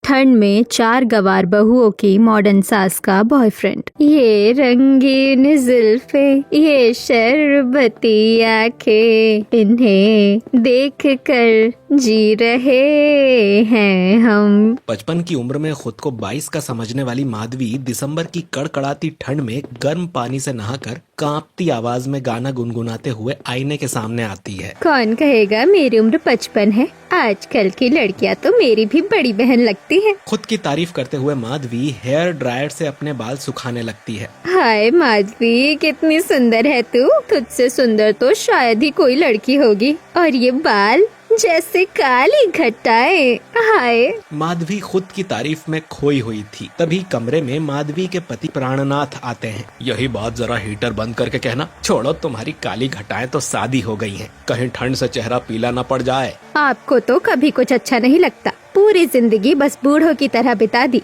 ठंड में 4 गवार बहुओं की मॉडर्न सास का बॉयफ्रेंड। ये रंगीन जुल्फे, ये शरबती आंखें, इन्हें देख कर जी रहे हैं हम। बचपन की उम्र में खुद को 22 का समझने वाली माधवी दिसंबर की कड़कड़ाती ठंड में गर्म पानी से नहाकर कांपती आवाज में गाना गुनगुनाते हुए आईने के सामने आती है। कौन कहेगा मेरी उम्र 55 है। आजकल की लड़कियां तो मेरी भी बड़ी बहन लगती हैं। खुद की तारीफ करते हुए माधवी हेयर ड्रायर से अपने बाल सुखाने लगती है। हाय माधवी, कितनी सुंदर है तू। तुझसे सुंदर तो शायद ही कोई लड़की होगी। और ये बाल जैसे काली घटाए। हाय। माधवी खुद की तारीफ में खोई हुई थी। तभी कमरे में माधवी के पति प्राणनाथ आते हैं। यही बात जरा हीटर बंद करके कहना। छोड़ो, तुम्हारी काली घटाएं तो शादी हो गई हैं। कहीं ठंड से चेहरा पीला न पड़ जाए। आपको तो कभी कुछ अच्छा नहीं लगता। पूरी जिंदगी बस बूढ़ों की तरह बिता दी।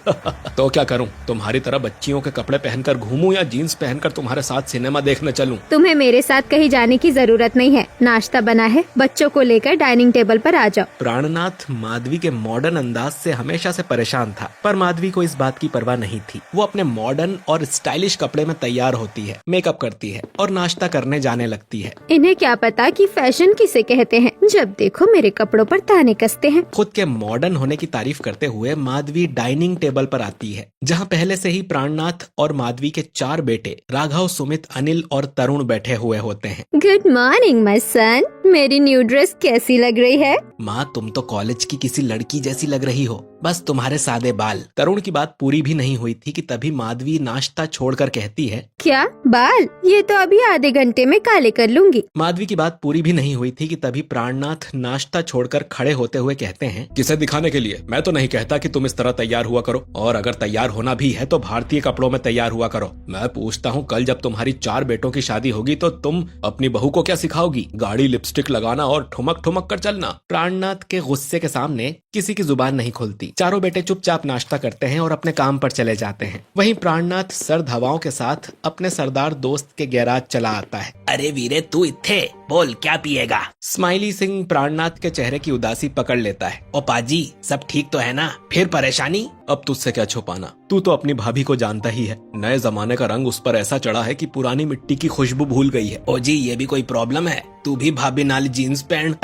तो क्या करूं? तुम्हारी तरह बच्चियों के कपड़े पहनकर घूमूं या जीन्स पहनकर तुम्हारे साथ सिनेमा देखने चलूं? तुम्हें मेरे साथ कहीं जाने की जरूरत नहीं है। नाश्ता बना है, बच्चों को लेकर डाइनिंग टेबल पर आ जाओ। प्राणनाथ माधवी के मॉडर्न अंदाज से हमेशा से परेशान था, पर माधवी को इस बात की परवाह नहीं थी। वो अपने मॉडर्न और स्टाइलिश कपड़े में तैयार होती है, मेकअप करती है और नाश्ता करने जाने लगती है। इन्हें क्या पता कि फैशन किसे कहते हैं। जब देखो मेरे कपड़ों पर ताने कसते हैं। खुद के मॉडर्न होने की तारीफ करते हुए माधवी डाइनिंग टेबल पर आती है, जहां पहले से ही प्राणनाथ और माधवी के 4 बेटे राघव, सुमित, अनिल और तरुण बैठे हुए होते हैं। Good morning my son. मेरी न्यू ड्रेस कैसी लग रही है? माँ, तुम तो कॉलेज की किसी लड़की जैसी लग रही हो, बस तुम्हारे सादे बाल। तरुण की बात पूरी भी नहीं हुई थी कि तभी माधवी नाश्ता छोड़कर कहती है, क्या बाल? ये तो अभी आधे घंटे में काले कर लूंगी। माधवी की बात पूरी भी नहीं हुई थी कि तभी प्राणनाथ नाश्ता छोड़कर खड़े होते हुए कहते हैं, किसे दिखाने के लिए? मैं तो नहीं कहता कि तुम इस तरह तैयार हुआ करो, और अगर तैयार होना भी है तो भारतीय कपड़ों में तैयार हुआ करो। मैं पूछता हूँ, कल जब तुम्हारी 4 बेटों की शादी होगी तो तुम अपनी बहू को क्या सिखाओगी? गाड़ी, लिपस्टिक लगाना और ठुमक ठुमक कर चलना। प्राणनाथ के गुस्से के सामने किसी की जुबान नहीं खुलती। चारों बेटे चुपचाप नाश्ता करते हैं और अपने काम पर चले जाते हैं। वहीं प्राणनाथ सर्द हवाओं के साथ अपने सरदार दोस्त के गैराज चला आता है। अरे वीरे, तू इत्थे बोल, क्या पिएगा? स्माइली सिंह प्राणनाथ के चेहरे की उदासी पकड़ लेता है। ओ पाजी, सब ठीक तो है ना? फिर परेशानी? अब तुझसे क्या छुपाना, तू तो अपनी भाभी को जानता ही है। नए जमाने का रंग उस पर ऐसा चढ़ा है कि पुरानी मिट्टी की खुशबू भूल गई है। ओ जी, ये भी कोई प्रॉब्लम है? तू भी भाभी नाल जीन्स पहन।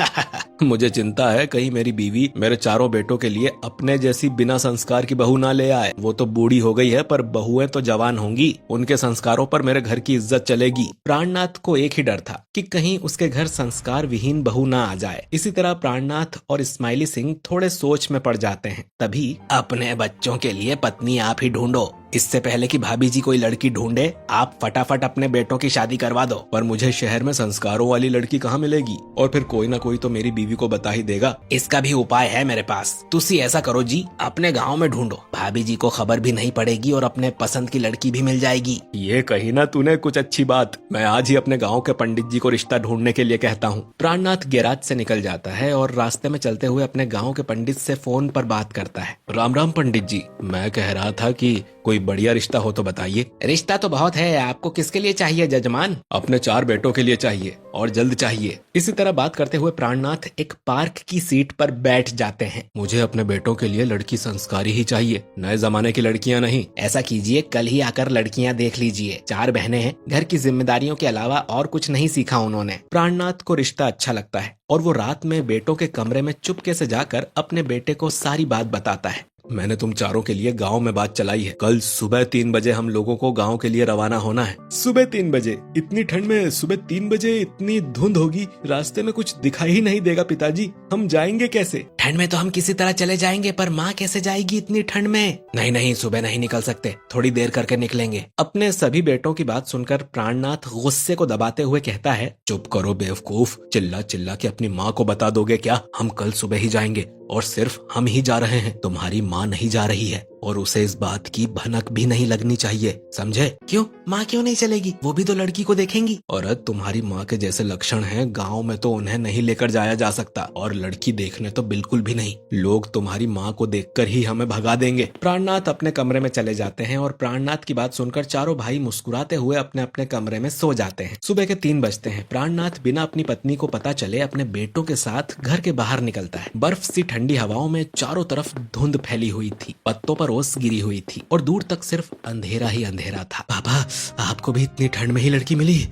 मुझे चिंता है कहीं मेरी बीवी मेरे 4 बेटों के लिए अपने जैसी बिना संस्कार की बहू ना ले आए। वो तो बूढ़ी हो गई है, पर बहुएं तो जवान होंगी। उनके संस्कारों पर मेरे घर की इज्जत चलेगी। प्राणनाथ को एक ही डर था कि कहीं उसके घर संस्कार विहीन बहू ना आ जाए। इसी तरह प्राणनाथ और स्माइली सिंह थोड़े सोच में पड़ जाते हैं। तभी, अपने बच्चों के लिए पत्नी आप ही ढूंढो। इससे पहले कि भाभी जी कोई लड़की ढूंढे, आप फटाफट अपने बेटों की शादी करवा दो। पर मुझे शहर में संस्कारों वाली लड़की कहाँ मिलेगी? और फिर कोई ना कोई तो मेरी बीवी को बता ही देगा। इसका भी उपाय है मेरे पास। तुसी ऐसा करो जी, अपने गांव में ढूंढो। भाभी जी को खबर भी नहीं पड़ेगी और अपने पसंद की लड़की भी मिल जाएगी। ये कही ना तूने कुछ अच्छी बात। मैं आज ही अपने गाँव के पंडित जी को रिश्ता ढूंढने के लिए कहता हूँ। प्राणनाथ गैराज से निकल जाता है और रास्ते में चलते हुए अपने गाँव के पंडित से फोन पर बात करता है। राम राम पंडित जी, मैं कह रहा था कि कोई बढ़िया रिश्ता हो तो बताइए। रिश्ता तो बहुत है, आपको किसके लिए चाहिए जजमान? अपने 4 बेटों के लिए चाहिए, और जल्द चाहिए। इसी तरह बात करते हुए प्राणनाथ एक पार्क की सीट पर बैठ जाते हैं। मुझे अपने बेटों के लिए लड़की संस्कारी ही चाहिए, नए जमाने की लड़कियां नहीं। ऐसा कीजिए, कल ही आकर लड़कियां देख लीजिए। 4 बहनें हैं, घर की जिम्मेदारियों के अलावा और कुछ नहीं सीखा उन्होंने। प्राणनाथ को रिश्ता अच्छा लगता है और वो रात में बेटों के कमरे में चुपके से जाकर अपने बेटे को सारी बात बताता है। मैंने तुम 4 के लिए गांव में बात चलाई है। कल सुबह 3 बजे हम लोगों को गांव के लिए रवाना होना है। सुबह 3 बजे? इतनी ठंड में सुबह 3 बजे? इतनी धुंध होगी, रास्ते में कुछ दिखाई ही नहीं देगा पिताजी। हम जाएंगे कैसे? ठंड में तो हम किसी तरह चले जाएंगे, पर माँ कैसे जाएगी इतनी ठंड में? नहीं नहीं, सुबह नहीं निकल सकते, थोड़ी देर करके निकलेंगे। अपने सभी बेटों की बात सुनकर प्राणनाथ गुस्से को दबाते हुए कहता है, चुप करो बेवकूफ, चिल्ला चिल्ला के अपनी माँ को बता दोगे क्या? हम कल सुबह ही जाएंगे और सिर्फ हम ही जा रहे हैं, तुम्हारी माँ नहीं जा रही है। और उसे इस बात की भनक भी नहीं लगनी चाहिए, समझे? क्यों? माँ क्यों नहीं चलेगी? वो भी तो लड़की को देखेंगी। और तुम्हारी माँ के जैसे लक्षण हैं, गाँव में तो उन्हें नहीं लेकर जाया जा सकता, और लड़की देखने तो बिल्कुल भी नहीं। लोग तुम्हारी माँ को देखकर ही हमें भगा देंगे। प्राणनाथ अपने कमरे में चले जाते हैं और प्राणनाथ की बात सुनकर चारों भाई मुस्कुराते हुए अपने अपने कमरे में सो जाते हैं। सुबह के 3 बजते हैं। प्राणनाथ बिना अपनी पत्नी को पता चले अपने बेटों के साथ घर के बाहर निकलता है। बर्फ सी ठंडी हवाओं में चारों तरफ धुंध फैली हुई थी, पत्तों पर ओस गिरी हुई थी और दूर तक सिर्फ अंधेरा ही अंधेरा था। पापा, आपको भी इतनी ठंड में ही लड़की मिली?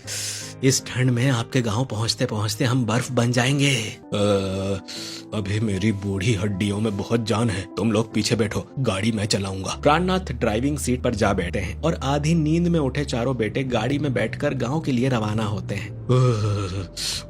इस ठंड में आपके गांव पहुंचते पहुंचते हम बर्फ बन जाएंगे। अभी मेरी बूढ़ी हड्डियों में बहुत जान है, तुम लोग पीछे बैठो, गाड़ी मैं चलाऊंगा। प्राणनाथ ड्राइविंग सीट पर जा बैठे हैं और आधी नींद में उठे चारों बेटे गाड़ी में बैठकर गांव के लिए रवाना होते हैं।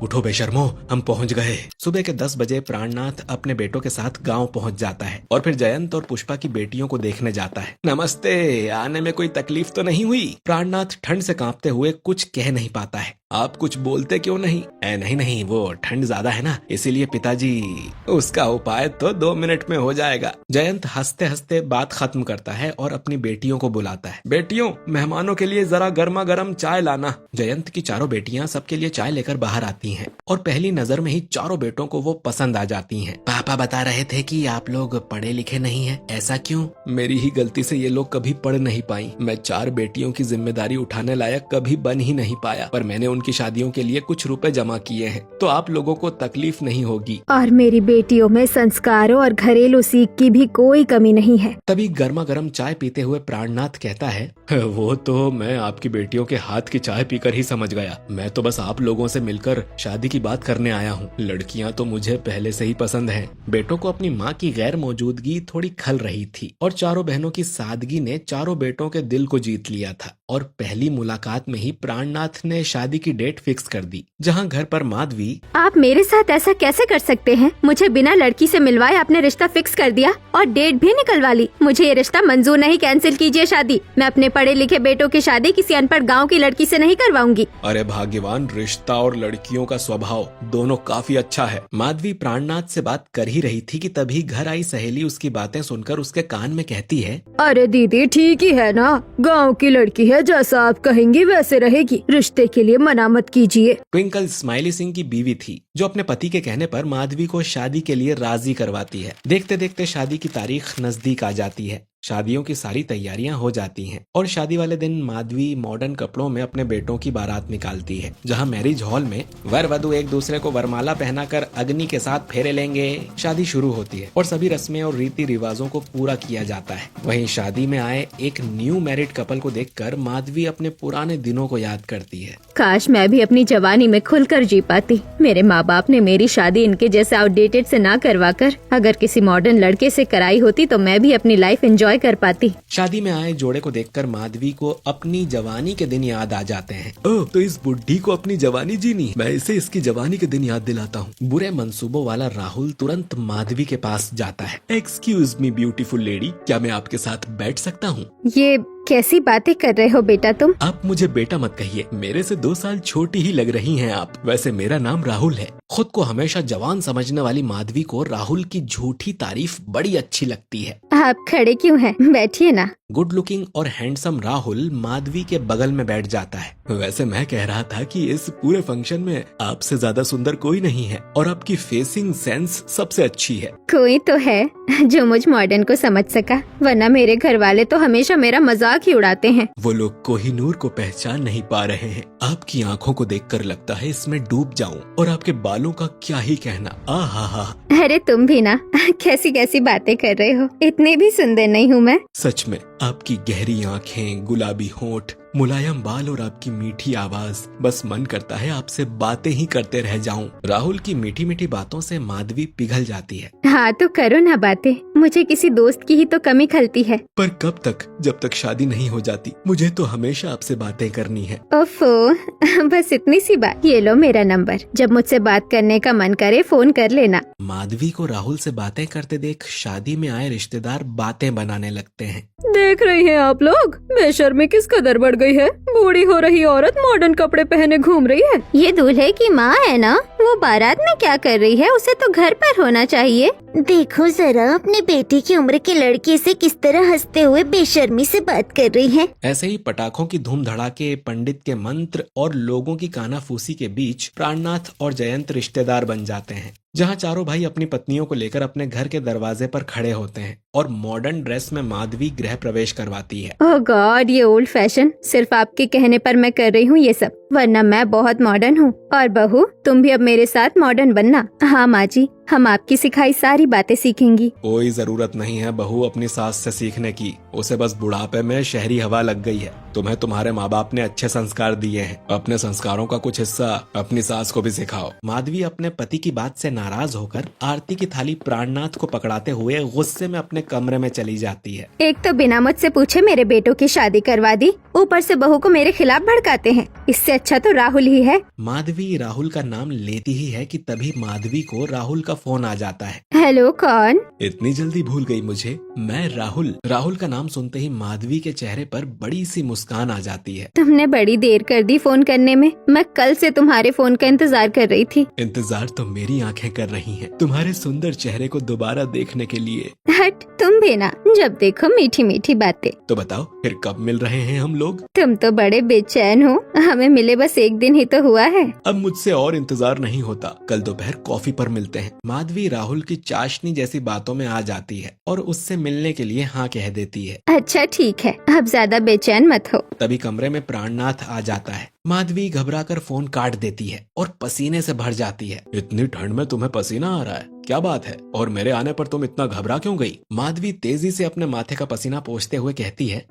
उठो बेशर्मो, हम पहुंच गए। सुबह के 10 बजे प्राणनाथ अपने बेटों के साथ गांव पहुंच जाता है और फिर जयंत और पुष्पा की बेटियों को देखने जाता है। नमस्ते, आने में कोई तकलीफ तो नहीं हुई? प्राणनाथ ठंड से कांपते हुए कुछ कह नहीं पाता है। आप कुछ बोलते क्यों नहीं? नहीं, वो ठंड ज्यादा है ना, इसीलिए पिताजी। उसका उपाय तो 2 मिनट में हो जाएगा। जयंत हंसते हंसते बात खत्म करता है और अपनी बेटियों को बुलाता है। बेटियों, मेहमानों के लिए जरा गर्मा गर्म चाय लाना। जयंत की चारों बेटियां सबके लिए चाय लेकर बाहर आती हैं और पहली नजर में ही चारों बेटों को वो पसंद आ जाती हैं। पापा बता रहे थे कि आप लोग पढ़े लिखे नहीं हैं, ऐसा क्यों? मेरी ही गलती से ये लोग कभी पढ़ नहीं पाई। मैं 4 बेटियों की जिम्मेदारी उठाने लायक कभी बन ही नहीं पाया, पर मैंने उनकी शादियों के लिए कुछ रुपए जमा किए हैं, तो आप लोगों को तकलीफ नहीं होगी। और मेरी बेटियों में संस्कारों और घरेलू सीख की भी कोई कमी नहीं है। तभी गर्मा गर्म चाय पीते हुए प्राणनाथ कहता है, वो तो मैं आपकी बेटियों के हाथ की चाय पीकर ही समझ गया। मैं तो बस आप लोगों से मिलकर शादी की बात करने आया हूँ। लड़कियाँ तो मुझे पहले से ही पसंद हैं। बेटों को अपनी माँ की गैर मौजूदगी थोड़ी खल रही थी और चारों बहनों की सादगी ने चारों बेटों के दिल को जीत लिया था और पहली मुलाकात में ही प्राणनाथ ने शादी की डेट फिक्स कर दी। जहाँ घर पर माधवी, आप मेरे साथ ऐसा कैसे कर सकते हैं? मुझे बिना लड़की से मिलवाए आपने रिश्ता फिक्स कर दिया और डेट भी निकलवा ली। मुझे ये रिश्ता मंजूर नहीं, कैंसिल कीजिए शादी। मैं अपने पढ़े लिखे बेटों की शादी किसी अनपढ़ गाँव की लड़की से नहीं करवाऊंगी। अरे भाग्यवान, रिश्ता और लड़कियों का स्वभाव दोनों काफी अच्छा है। माधवी प्राणनाथ से बात कर ही रही थी कि तभी घर आई सहेली उसकी बातें सुनकर उसके कान में कहती है, अरे दीदी ठीक ही है ना, गाँव की लड़की है, जैसा आप कहेंगी वैसे रहेगी, रिश्ते के लिए मना मत कीजिए। ट्विंकल स्माइली सिंह की बीवी थी जो अपने पति के कहने पर माधवी को शादी के लिए राजी करवाती है। देखते देखते शादी की तारीख नजदीक आ जाती है। शादियों की सारी तैयारियां हो जाती हैं और शादी वाले दिन माधवी मॉडर्न कपड़ों में अपने बेटों की बारात निकालती है, जहां मैरिज हॉल में वर वधू एक दूसरे को वरमाला पहनाकर अग्नि के साथ फेरे लेंगे। शादी शुरू होती है और सभी रस्में और रीति रिवाजों को पूरा किया जाता है। वहीं शादी में आए एक न्यू मैरिड कपल को देखकर माधवी अपने पुराने दिनों को याद करती है। काश मैं भी अपनी जवानी में खुलकर जी पाती। मेरे माँ बाप ने मेरी शादी इनके जैसे आउटडेटेड से ना करवाकर अगर किसी मॉडर्न लड़के से कराई होती तो मैं भी अपनी लाइफ एंजॉय कर पाती। शादी में आए जोड़े को देखकर माधवी को अपनी जवानी के दिन याद आ जाते हैं। ओह, तो इस बुढ़ी को अपनी जवानी जीनी, मैं इसे इसकी जवानी के दिन याद दिलाता हूँ। बुरे मंसूबों वाला राहुल तुरंत माधवी के पास जाता है। एक्सक्यूज मी ब्यूटीफुल लेडी, क्या मैं आपके साथ बैठ सकता हूँ? ये कैसी बातें कर रहे हो बेटा तुम? आप मुझे बेटा मत कहिए, मेरे से 2 साल छोटी ही लग रही हैं आप। वैसे मेरा नाम राहुल है। खुद को हमेशा जवान समझने वाली माधवी को राहुल की झूठी तारीफ बड़ी अच्छी लगती है। आप खड़े क्यों हैं? बैठिए ना। गुड लुकिंग और हैंडसम राहुल माधवी के बगल में बैठ जाता है। वैसे मैं कह रहा था कि इस पूरे फंक्शन में आपसे ज्यादा सुंदर कोई नहीं है और आपकी फेसिंग सेंस सबसे अच्छी है। कोई तो है जो मुझ मॉडर्न को समझ सका, वरना मेरे घर वाले तो हमेशा मेरा मजाक ही उड़ाते हैं। वो लोग कोहिनूर को पहचान नहीं पा रहे हैं। आपकी आंखों को देखकर लगता है इसमें डूब जाऊं, और आपके बालों का क्या ही कहना। आहा। अरे तुम भी ना कैसी कैसी बातें कर रहे हो, इतनी भी सुंदर नहीं हूँ मैं। सच में आपकी गहरी आंखें, गुलाबी होंठ, मुलायम बाल और आपकी मीठी आवाज, बस मन करता है आपसे बातें ही करते रह जाऊं। राहुल की मीठी मीठी बातों से माधवी पिघल जाती है। हाँ तो करो ना बातें, मुझे किसी दोस्त की ही तो कमी खलती है। पर कब तक, जब तक शादी नहीं हो जाती? मुझे तो हमेशा आपसे बातें करनी है। ओफो बस इतनी सी बात। ये लो मेरा नंबर, जब मुझसे बात करने का मन करे फोन कर लेना। माधवी को राहुल से बातें करते देख शादी में आए रिश्तेदार बातें बनाने लगते हैं। देख रही हैं आप लोग, बेशर्मी किस कदर बढ़ गई है। बूढ़ी हो रही औरत मॉडर्न कपड़े पहने घूम रही है। ये दूल्हे की माँ है ना? वो बारात में क्या कर रही है? उसे तो घर पर होना चाहिए। देखो जरा अपने बेटे की उम्र के लड़के से किस तरह हंसते हुए बेशर्मी से बात कर रही है। ऐसे ही पटाखों की धूम धड़ाके, पंडित के मंत्र और लोगों की कानाफूसी के बीच प्राणनाथ और जयंत रिश्तेदार बन जाते हैं, जहां चारों भाई अपनी पत्नियों को लेकर अपने घर के दरवाजे पर खड़े होते हैं और मॉडर्न ड्रेस में माधवी गृह प्रवेश करवाती है। ओह गॉड, ये ओल्ड फैशन। सिर्फ आपके कहने पर मैं कर रही हूँ ये सब, वरना मैं बहुत मॉडर्न हूँ। और बहू, तुम भी अब मेरे साथ मॉडर्न बनना। हाँ माँ जी, हम आपकी सिखाई सारी बातें सीखेंगी। कोई जरूरत नहीं है बहू अपनी सास से सीखने की, उसे बस बुढ़ापे में शहरी हवा लग गई है। तुम्हें तुम्हारे माँ बाप ने अच्छे संस्कार दिए हैं, अपने संस्कारों का कुछ हिस्सा अपनी सास को भी सिखाओ। माधवी अपने पति की बात से नाराज होकर आरती की थाली प्राणनाथ को पकड़ाते हुए गुस्से में अपने कमरे में चली जाती है। एक तो बिना मुझसे पूछे मेरे बेटों की शादी करवा दी, ऊपर से बहू को मेरे खिलाफ भड़काते हैं। इससे अच्छा तो राहुल ही है। माधवी राहुल का नाम लेती ही है कि तभी माधवी को राहुल का फोन आ जाता है। हेलो, कौन? इतनी जल्दी भूल गई मुझे? मैं राहुल। राहुल का नाम सुनते ही माधवी के चेहरे पर बड़ी सी मुस्कान आ जाती है। तुमने बड़ी देर कर दी फोन करने में। मैं कल से तुम्हारे फोन का इंतजार कर रही थी। इंतजार तो मेरी आंखें कर रही हैं, तुम्हारे सुंदर चेहरे को दोबारा देखने के लिए। हट, तुम भी ना, जब देखो मीठी मीठी बातें। तो बताओ फिर कब मिल रहे हैं हम लोग? तुम तो बड़े बेचैन हो, हमें मिले बस एक दिन ही तो हुआ है। अब मुझसे और इंतजार नहीं होता, कल दोपहर कॉफी पर मिलते हैं। माधवी राहुल की चाशनी जैसी बातों में आ जाती है और उससे मिलने के लिए हाँ कह देती है। अच्छा ठीक है, अब ज्यादा बेचैन मत हो। तभी कमरे में प्राणनाथ आ जाता है। माधवी घबराकर फोन काट देती है और पसीने से भर जाती है। इतनी ठंड में तुम्हें पसीना आ रहा है, क्या बात है? और मेरे आने पर तुम इतना घबरा क्यों गई? माधवी तेजी से अपने माथे का पसीना पोंछते हुए कहती है।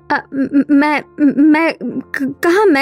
मैं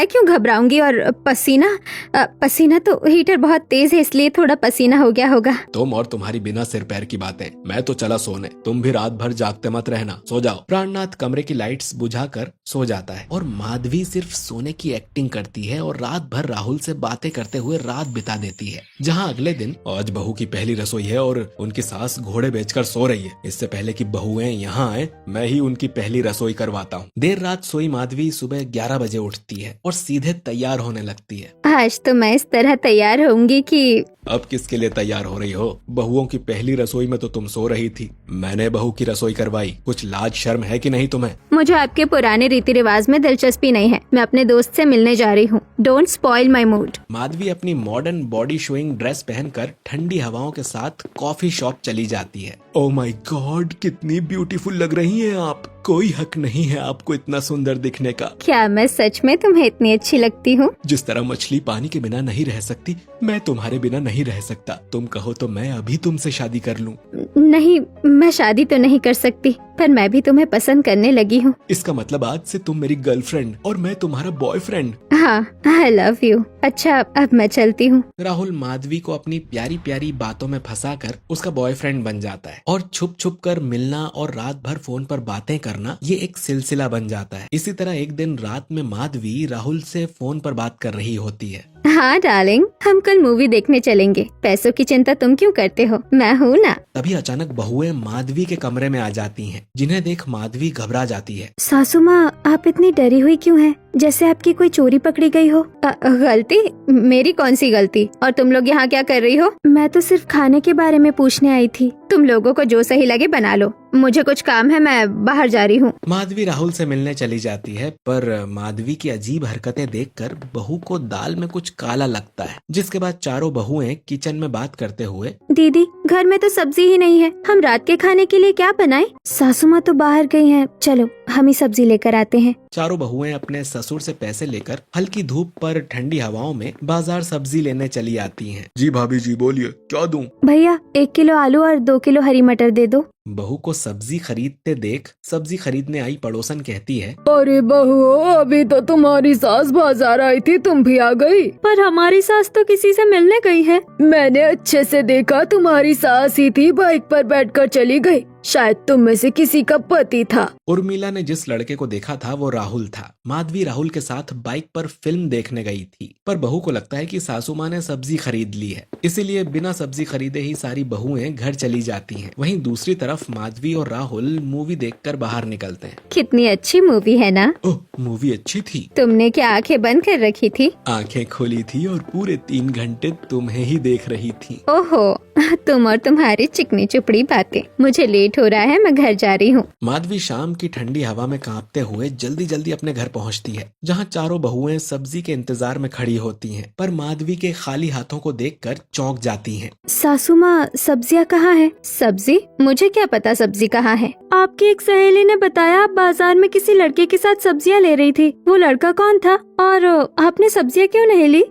क्यों घबराऊंगी? और पसीना तो हीटर बहुत तेज है, इसलिए थोड़ा पसीना हो गया होगा। तुम और तुम्हारी बिना सिर पैर की बातें। मैं तो चला सोने, तुम भी रात भर जागते मत रहना, सो जाओ। प्राणनाथ कमरे की लाइट्स बुझाकर सो जाता है और माधवी सिर्फ सोने की एक्टिंग करती है और रात भर राहुल से बातें करते हुए रात बिता देती है। जहाँ अगले दिन आज बहू की पहली रसोई है और उनकी सास घोड़े बेचकर सो रही है। इससे पहले कि बहुएं यहाँ आए, मैं ही उनकी पहली रसोई करवाता हूँ। देर रात सोई माधवी सुबह 11 बजे उठती है और सीधे तैयार होने लगती है। आज तो मैं इस तरह तैयार होंगी कि अब किसके लिए तैयार हो रही हो? बहुओं की पहली रसोई में तो तुम सो रही थी, मैंने बहू की रसोई करवाई। कुछ लाज शर्म है कि नहीं तुम्हें? मुझे आपके पुराने रीति रिवाज में दिलचस्पी नहीं है। मैं अपने दोस्त से मिलने जा रही हूँ। Don't spoil my mood. Madhavi अपनी मॉडर्न बॉडी शोइंग ड्रेस पहनकर ठंडी हवाओं के साथ कॉफी शॉप चली जाती है। ओह माय गॉड, कितनी ब्यूटीफुल लग रही हैं आप। कोई हक नहीं है आपको इतना सुंदर दिखने का। क्या मैं सच में तुम्हें इतनी अच्छी लगती हूँ? जिस तरह मछली पानी के बिना नहीं रह सकती, मैं तुम्हारे बिना नहीं रह सकता। तुम कहो तो मैं अभी तुमसे शादी कर लूं। नहीं, मैं शादी तो नहीं कर सकती, पर मैं भी तुम्हें पसंद करने लगी हूँ। इसका मतलब आज से तुम मेरी गर्लफ्रेंड और मैं तुम्हारा बॉयफ्रेंड। हाँ, आई लव यू। अच्छा, अब मैं चलती हूँ। राहुल माधवी को अपनी प्यारी प्यारी बातों में फंसाकर उसका बॉयफ्रेंड बन जाता है और छुप छुप कर मिलना और रात भर फोन पर बातें करना ये एक सिलसिला बन जाता है। इसी तरह एक दिन रात में माधवी राहुल से फोन पर बात कर रही होती है। हाँ डार्लिंग, हम कल मूवी देखने चलेंगे। पैसों की चिंता तुम क्यों करते हो, मैं हूँ ना। तभी अचानक बहुएं माधवी के कमरे में आ जाती हैं, जिन्हें देख माधवी घबरा जाती है। सासू माँ, आप इतनी डरी हुई क्यों हैं? जैसे आपकी कोई चोरी पकड़ी गई हो। गलती? मेरी कौन सी गलती? और तुम लोग यहाँ क्या कर रही हो? मैं तो सिर्फ खाने के बारे में पूछने आई थी। तुम लोगों को जो सही लगे बना लो, मुझे कुछ काम है, मैं बाहर जा रही हूँ। माधवी राहुल से मिलने चली जाती है, पर माधवी की अजीब हरकतें देखकर बहू को दाल में कुछ काला लगता है। जिसके बाद चारों बहुएं किचन में बात करते हुए, दीदी घर में तो सब्जी ही नहीं है, हम रात के खाने के लिए क्या बनाएं? सासू माँ तो बाहर गई हैं, चलो हम ही सब्जी लेकर आते हैं। चारों बहुएं अपने ससुर से पैसे लेकर हल्की धूप पर ठंडी हवाओं में बाजार सब्जी लेने चली आती हैं। जी भाभी जी, बोलिए क्या दूं? भैया 1 किलो आलू और 2 किलो हरी मटर दे दो। बहू को सब्जी खरीदते देख सब्जी खरीदने आई पड़ोसन कहती है, अरे बहू, अभी तो तुम्हारी सास बाजार आई थी, तुम भी आ गई। पर हमारी सास तो किसी से मिलने गई है। मैंने अच्छे से देखा, तुम्हारी सास ही थी, बाइक पर बैठकर चली गई। शायद तुम में से किसी का पति था। उर्मिला ने जिस लड़के को देखा था वो राहुल था। माधवी राहुल के साथ बाइक पर फिल्म देखने गई थी, पर बहू को लगता है कि सासू माँ ने सब्जी खरीद ली है, इसीलिए बिना सब्जी खरीदे ही सारी बहुएं घर चली जाती हैं। वहीं दूसरी तरफ माधवी और राहुल मूवी देखकर बाहर निकलते हैं। कितनी अच्छी मूवी है ना। ओह, मूवी अच्छी थी। तुमने क्या आंखें बंद कर रखी थी? आंखें खोली थी और पूरे 3 घंटे तुम्हें ही देख रही थी। ओहो, तुम और तुम्हारी चिकनी चुपड़ी बातें। मुझे लेट हो रहा है, मैं घर जा रही हूँ। माधवी शाम की ठंडी हवा में कांपते हुए जल्दी जल्दी अपने घर पहुँचती है, जहाँ चारों बहुएं सब्जी के इंतजार में खड़ी होती हैं, पर माधवी के खाली हाथों को देखकर चौंक जाती हैं। सासू माँ, सब्जियाँ कहाँ है? सब्जी? मुझे क्या पता सब्जी कहाँ है। आपकी एक सहेली ने बताया आप बाजार में किसी लड़के के साथ सब्जियाँ ले रही थी। वो लड़का कौन था और आपने सब्जियाँ क्यों नहीं ली?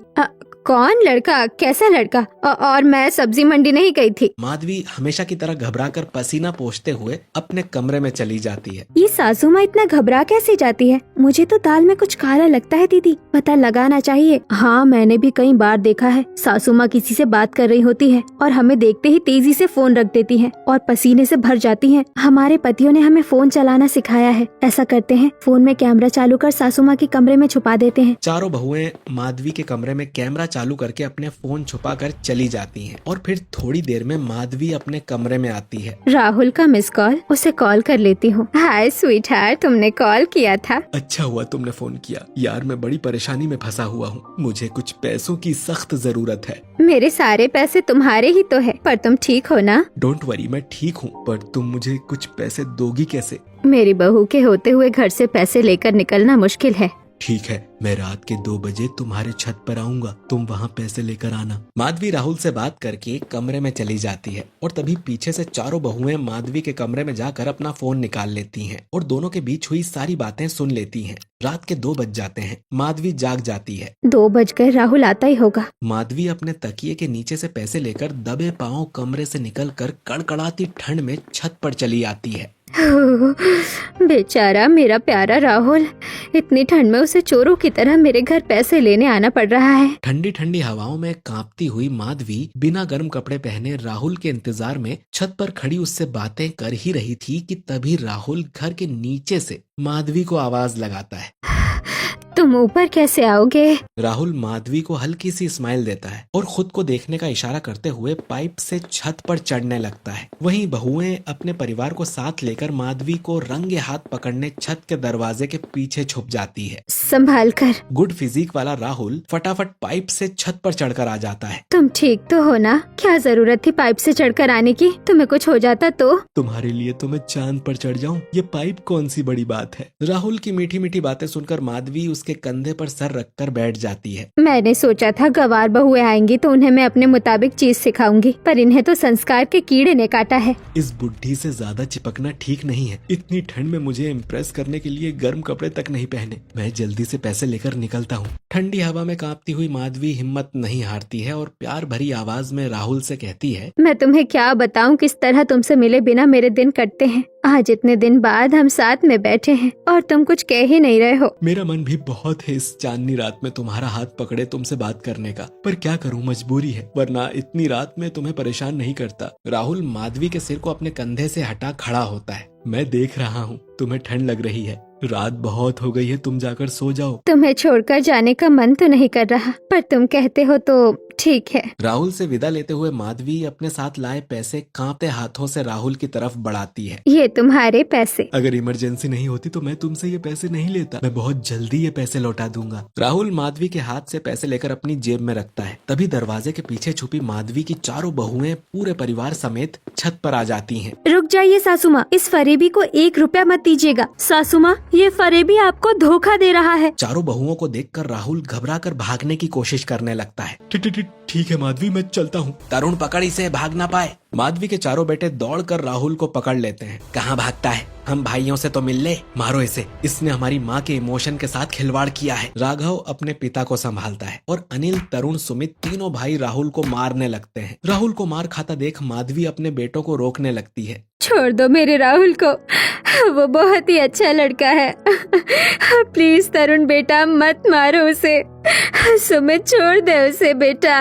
कौन लड़का? कैसा लड़का? और मैं सब्जी मंडी नहीं गई थी। माधवी हमेशा की तरह घबराकर पसीना पोंछते हुए अपने कमरे में चली जाती है। ये सासू माँ इतना घबरा कैसे जाती है? मुझे तो दाल में कुछ काला लगता है दीदी, पता लगाना चाहिए। हाँ, मैंने भी कई बार देखा है। सासू माँ किसी से बात कर रही होती है और हमें देखते ही तेजी से फोन रख देती है और पसीने से भर जाती है। हमारे पतियों ने हमें फोन चलाना सिखाया है। ऐसा करते हैं, फोन में कैमरा चालू कर सासू माँ के कमरे में छुपा देते हैं। चारों बहुएं माधवी के कमरे में कैमरा चालू करके अपने फोन छुपाकर चली जाती हैं और फिर थोड़ी देर में माधवी अपने कमरे में आती है। राहुल का मिस कॉल, उसे कॉल कर लेती हूँ। हाय स्वीट हार्ट, तुमने कॉल किया था? अच्छा हुआ तुमने फोन किया। यार मैं बड़ी परेशानी में फंसा हुआ हूँ, मुझे कुछ पैसों की सख्त जरूरत है। मेरे सारे पैसे तुम्हारे ही तो है, पर तुम ठीक हो ना? डोंट वरी, मैं ठीक हूँ, पर तुम मुझे कुछ पैसे दोगी कैसे? मेरी बहू के होते हुए घर से पैसे लेकर निकलना मुश्किल है। ठीक है, मैं रात के 2 बजे तुम्हारे छत पर आऊंगा, तुम वहाँ पैसे लेकर आना। माधवी राहुल से बात करके कमरे में चली जाती है और तभी पीछे से चारों बहुएं माधवी के कमरे में जाकर अपना फोन निकाल लेती हैं और दोनों के बीच हुई सारी बातें सुन लेती हैं। रात के 2 बज जाते हैं। माधवी जाग जाती है। 2 बज गए, राहुल आता ही होगा। माधवी अपने तकिए के नीचे से पैसे लेकर दबे पांव कमरे से निकलकर कड़कड़ाती ठंड में छत पर चली आती है। बेचारा मेरा प्यारा राहुल, इतनी ठंड में उसे चोरों की तरह मेरे घर पैसे लेने आना पड़ रहा है। ठंडी ठंडी हवाओं में कांपती हुई माधवी बिना गर्म कपड़े पहने राहुल के इंतजार में छत पर खड़ी उससे बातें कर ही रही थी कि तभी राहुल घर के नीचे से माधवी को आवाज लगाता है। तुम ऊपर कैसे आओगे? राहुल माधवी को हल्की सी स्माइल देता है और खुद को देखने का इशारा करते हुए पाइप से छत पर चढ़ने लगता है। वहीं बहुएं अपने परिवार को साथ लेकर माधवी को रंगे हाथ पकड़ने छत के दरवाजे के पीछे छुप जाती है। संभाल कर। गुड फिजिक वाला राहुल फटाफट पाइप से छत पर चढ़कर आ जाता है। तुम ठीक तो हो ना? क्या जरूरत थी पाइप से चढ़कर आने की? तुम्हें कुछ हो जाता तो? तुम्हारे लिए तो मैं चांद पर चढ़ जाऊं, ये पाइप कौन सी बड़ी बात है। राहुल की मीठी मीठी बातें सुनकर माधवी उसके कंधे पर सर रखकर बैठ जाती है। मैंने सोचा था गवार बहुएं आएंगी तो उन्हें मैं अपने मुताबिक चीज सिखाऊंगी, पर इन्हें तो संस्कार के कीड़े ने काटा है। इस बुढ़ी से ज्यादा चिपकना ठीक नहीं है। इतनी ठंड में मुझे इम्प्रेस करने के लिए गर्म कपड़े तक नहीं पहने। मैं जल्दी से पैसे लेकर निकलता हूँ। ठंडी हवा में कांपती हुई माधवी हिम्मत नहीं हारती है और प्यार भरी आवाज में राहुल से कहती है, मैं तुम्हें क्या बताऊं किस तरह तुमसे मिले बिना मेरे दिन कटते हैं। आज इतने दिन बाद हम साथ में बैठे हैं और तुम कुछ कह ही नहीं रहे हो। मेरा मन भी बहुत है इस चांदनी रात में तुम्हारा हाथ पकड़े तुमसे बात करने का, पर क्या करूं, मजबूरी है, वरना इतनी रात में तुम्हें परेशान नहीं करता। राहुल माधवी के सिर को अपने कंधे से हटा खड़ा होता है। मैं देख रहा हूँ तुम्हें ठंड लग रही है, रात बहुत हो गई है, तुम जाकर सो जाओ। तुम्हें छोड़कर जाने का मन तो नहीं कर रहा, पर तुम कहते हो तो ठीक है। राहुल से विदा लेते हुए माधवी अपने साथ लाए पैसे कांपते हाथों से राहुल की तरफ बढ़ाती है। ये तुम्हारे पैसे। अगर इमरजेंसी नहीं होती तो मैं तुमसे ये पैसे नहीं लेता, मैं बहुत जल्दी ये पैसे लौटा दूंगा। राहुल माधवी के हाथ से पैसे लेकर अपनी जेब में रखता है। तभी दरवाजे के पीछे छुपी माधवी की चारों बहुएं पूरे परिवार समेत छत पर आ जाती हैं। रुक जाइए सासू माँ, इस फरेबी को 1 रुपया मत दीजिएगा। सासू माँ, ये फरेबी आपको धोखा दे रहा है। चारों बहुओं को देखकर राहुल घबराकर भागने की कोशिश करने लगता है। ठीक है माधवी, मैं चलता हूँ। तरुण पकड़ इसे, भाग ना पाए। माधवी के चारों बेटे दौड़कर राहुल को पकड़ लेते हैं। कहाँ भागता है, हम भाइयों से तो मिल ले, मारो इसे, इसने हमारी माँ के इमोशन के साथ खिलवाड़ किया है। राघव अपने पिता को संभालता है और अनिल, तरुण, सुमित तीनों भाई राहुल को मारने लगते हैं। राहुल को मार खाता देख माधवी अपने बेटों को रोकने लगती है। छोड़ दो मेरे राहुल को, वो बहुत ही अच्छा लड़का है। प्लीज तरुण बेटा, मत मारो उसे। सुमित छोड़ दे उसे बेटा।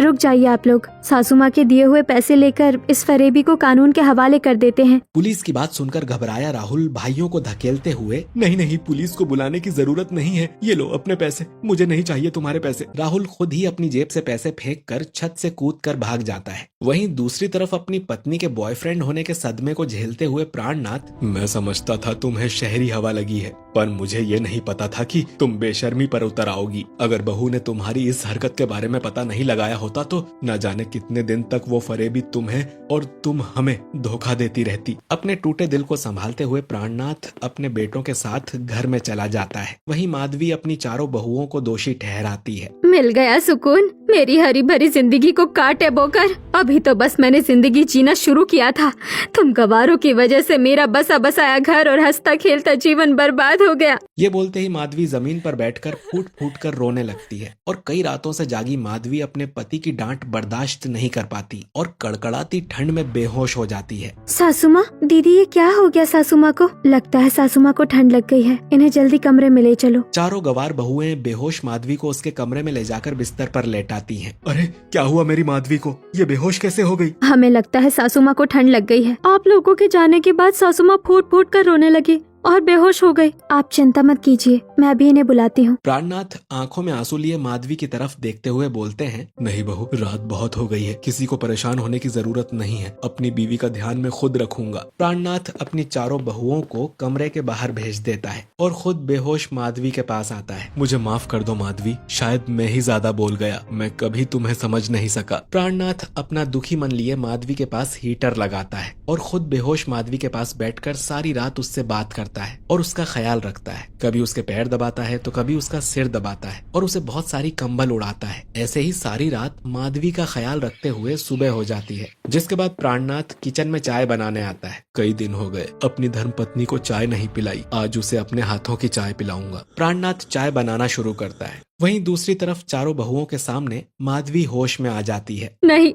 रुक जाइए आप लोग, सासू माँ के दिए हुए पैसे लेकर इस फरेबी को कानून के हवाले कर देते हैं। पुलिस की बात सुनकर घबराया राहुल भाइयों को धकेलते हुए, नहीं नहीं, पुलिस को बुलाने की जरूरत नहीं है, ये लो अपने पैसे, मुझे नहीं चाहिए तुम्हारे पैसे। राहुल खुद ही अपनी जेब से पैसे फेंक कर छत से कूदकर भाग जाता है। वहीं दूसरी तरफ अपनी पत्नी के बॉयफ्रेंड होने के सदमे को झेलते हुए प्राणनाथ, मैं समझता था तुम्हें शहरी हवा लगी है, पर मुझे ये नहीं पता था कि तुम बेशर्मी पर उतर आओगी। अगर बहू ने तुम्हारी इस हरकत के बारे में पता नहीं लगाया होता तो न जाने कितने दिन तक वो फरेबी तुम्हें और तुम हमें धोखा देती रहती। अपने टूटे दिल को संभालते हुए प्राणनाथ अपने बेटों के साथ घर में चला जाता है। वहीं माधवी अपनी चारों बहुओं को दोषी ठहराती है। मिल गया सुकून, मेरी हरी भरी जिंदगी को काटे बोकर। अभी तो बस मैंने जिंदगी जीना शुरू किया था, तुम गवारों की वजह से मेरा बसा बसाया घर और हंसता खेलता जीवन बर्बाद हो गया। ये बोलते ही माधवी जमीन पर बैठकर फूट फूट कर रोने लगती है और कई रातों से जागी माधवी अपने पति की डांट बर्दाश्त नहीं कर पाती और कड़कड़ाती ठंड में बेहोश हो जाती है। सासू माँ, दीदी ये क्या हो गया सासू माँ को? लगता है सासू माँ को ठंड लग गई है, इन्हें जल्दी कमरे में ले चलो। चारों गवार बहुएं बेहोश माधवी को उसके कमरे में ले जाकर बिस्तर पर लेटाती हैं। अरे क्या हुआ मेरी माधवी को, ये बेहोश कैसे हो गई? हमें लगता है सासू माँ को ठंड लग गई है। आप लोगों के जाने के बाद सासू माँ फूट फूट कर रोने लगी और बेहोश हो गई। आप चिंता मत कीजिए, मैं अभी इन्हें बुलाती हूँ। प्राणनाथ आंखों में आंसू लिए माधवी की तरफ देखते हुए बोलते हैं, नहीं बहू, रात बहुत हो गई है, किसी को परेशान होने की जरूरत नहीं है, अपनी बीवी का ध्यान मैं खुद रखूंगा। प्राणनाथ अपनी चारों बहुओं को कमरे के बाहर भेज देता है और खुद बेहोश माधवी के पास आता है। मुझे माफ कर दो माधवी, शायद मैं ही ज्यादा बोल गया, मैं कभी तुम्हें समझ नहीं सका। प्राणनाथ अपना दुखी मन लिए माधवी के पास हीटर लगाता है और खुद बेहोश माधवी के पास बैठकर सारी रात उससे बात करता है और उसका ख्याल रखता है। कभी उसके पैर दबाता है तो कभी उसका सिर दबाता है और उसे बहुत सारी कंबल उड़ाता है। ऐसे ही सारी रात माधवी का ख्याल रखते हुए सुबह हो जाती है, जिसके बाद प्राणनाथ किचन में चाय बनाने आता है। कई दिन हो गए अपनी धर्मपत्नी को चाय नहीं पिलाई, आज उसे अपने हाथों की चाय पिलाऊंगा। प्राणनाथ चाय बनाना शुरू करता है। वहीं दूसरी तरफ चारों बहुओं के सामने माधवी होश में आ जाती है। नहीं,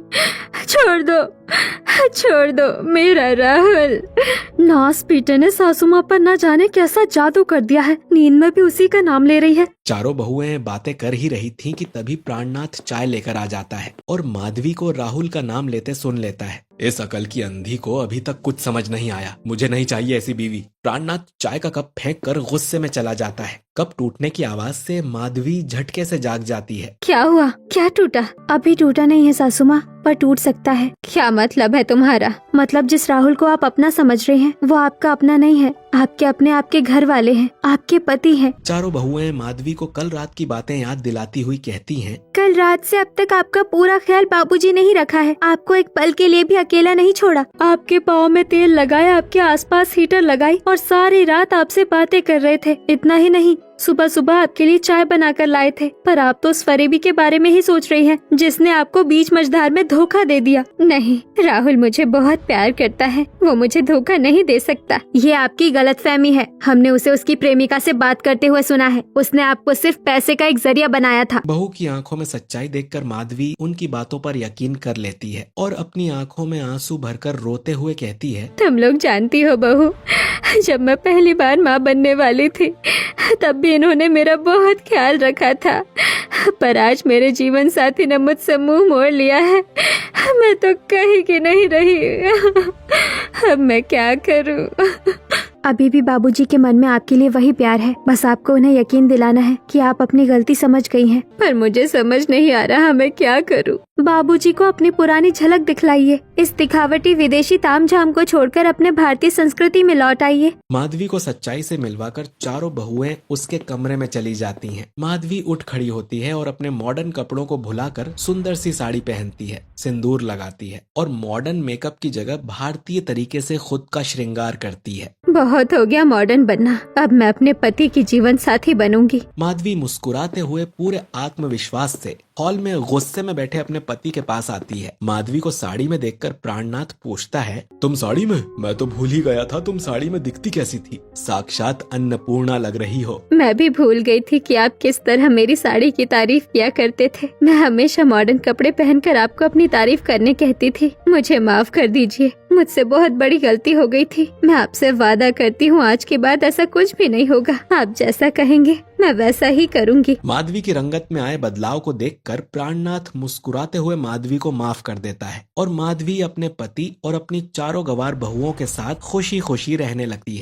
छोड़ दो, छोड़ दो मेरा राहुल। नास पीटर ने सासू माँ पर न जाने कैसा जादू कर दिया है, नींद में भी उसी का नाम ले रही है। चारों बहुएं बातें कर ही रही थीं कि तभी प्राणनाथ चाय लेकर आ जाता है और माधवी को राहुल का नाम लेते सुन लेता है। इस अकल की अंधी को अभी तक कुछ समझ नहीं आया, मुझे नहीं चाहिए ऐसी बीवी। प्राणनाथ चाय का कप फेंक कर गुस्से में चला जाता है। कप टूटने की आवाज से माधवी झटके से जाग जाती है। क्या हुआ, क्या टूटा? अभी टूटा नहीं है सासू माँ, पर टूट सकता है। क्या मतलब है तुम्हारा? मतलब जिस राहुल को आप अपना समझ रहे हैं वो आपका अपना नहीं है, आपके अपने आपके घर वाले हैं, आपके पति हैं। चारों बहुएं माधवी को कल रात की बातें याद दिलाती हुई कहती हैं, कल रात से अब तक आपका पूरा ख्याल बाबूजी ने ही रखा है, आपको एक पल के लिए भी अकेला नहीं छोड़ा। आपके पाँव में तेल लगाया, आपके आसपास हीटर लगाई और सारी रात आपसे बातें कर रहे थे। इतना ही नहीं, सुबह सुबह आपके लिए चाय बनाकर लाए थे, पर आप तो उस फरेबी के बारे में ही सोच रही हैं, जिसने आपको बीच मझधार में धोखा दे दिया। नहीं, राहुल मुझे बहुत प्यार करता है, वो मुझे धोखा नहीं दे सकता। ये आपकी गलतफहमी है। हमने उसे उसकी प्रेमिका से बात करते हुए सुना है, उसने आपको सिर्फ पैसे का एक जरिया बनाया था। बहू की आंखों में सच्चाई देखकर माधवी उनकी बातों पर यकीन कर लेती है और अपनी आंखों में आंसू भरकर रोते हुए कहती है, तुम लोग जानती हो बहू, जब मैं पहली बार माँ बनने वाली थी तब भी इन्होंने मेरा बहुत ख्याल रखा था, पर आज मेरे जीवन साथी ने मुझसे मुंह मोड़ लिया है। मैं तो कहीं की नहीं रही, अब मैं क्या करूं? अभी भी बाबूजी के मन में आपके लिए वही प्यार है, बस आपको उन्हें यकीन दिलाना है कि आप अपनी गलती समझ गई हैं। पर मुझे समझ नहीं आ रहा मैं क्या करूं। बाबूजी को अपनी पुरानी झलक दिखलाइए, इस दिखावटी विदेशी तामझाम को छोड़कर अपने भारतीय संस्कृति में लौट आइए। माधवी को सच्चाई से मिलवाकर चारों बहुएं उसके कमरे में चली जाती हैं। माधवी उठ खड़ी होती है और अपने मॉडर्न कपड़ों को भुलाकर सुंदर सी साड़ी पहनती है, सिंदूर लगाती है और मॉडर्न मेकअप की जगह भारतीय तरीके से खुद का श्रृंगार करती है। बहुत हो गया मॉडर्न बनना, अब मैं अपने पति की जीवन साथी बनूंगी। माधवी मुस्कुराते हुए पूरे आत्मविश्वास से हॉल में गुस्से में बैठे अपने पति के पास आती है। माधवी को साड़ी में देखकर प्राणनाथ पूछता है, तुम साड़ी में? मैं तो भूल ही गया था तुम साड़ी में दिखती कैसी थी, साक्षात अन्नपूर्णा लग रही हो। मैं भी भूल गई थी कि आप किस तरह मेरी साड़ी की तारीफ किया करते थे। मैं हमेशा मॉडर्न कपड़े पहनकर आपको अपनी तारीफ करने कहती थी। मुझे माफ कर दीजिए, मुझसे बहुत बड़ी गलती हो गई थी। मैं आपसे वादा करती हूँ आज के बाद ऐसा कुछ भी नहीं होगा। आप जैसा कहेंगे मैं वैसा ही करूँगी। माधवी की रंगत में आए बदलाव को देखकर प्राणनाथ मुस्कुराते हुए माधवी को माफ कर देता है और माधवी अपने पति और अपनी चारों गवार बहुओं के साथ खुशी खुशी रहने लगती है।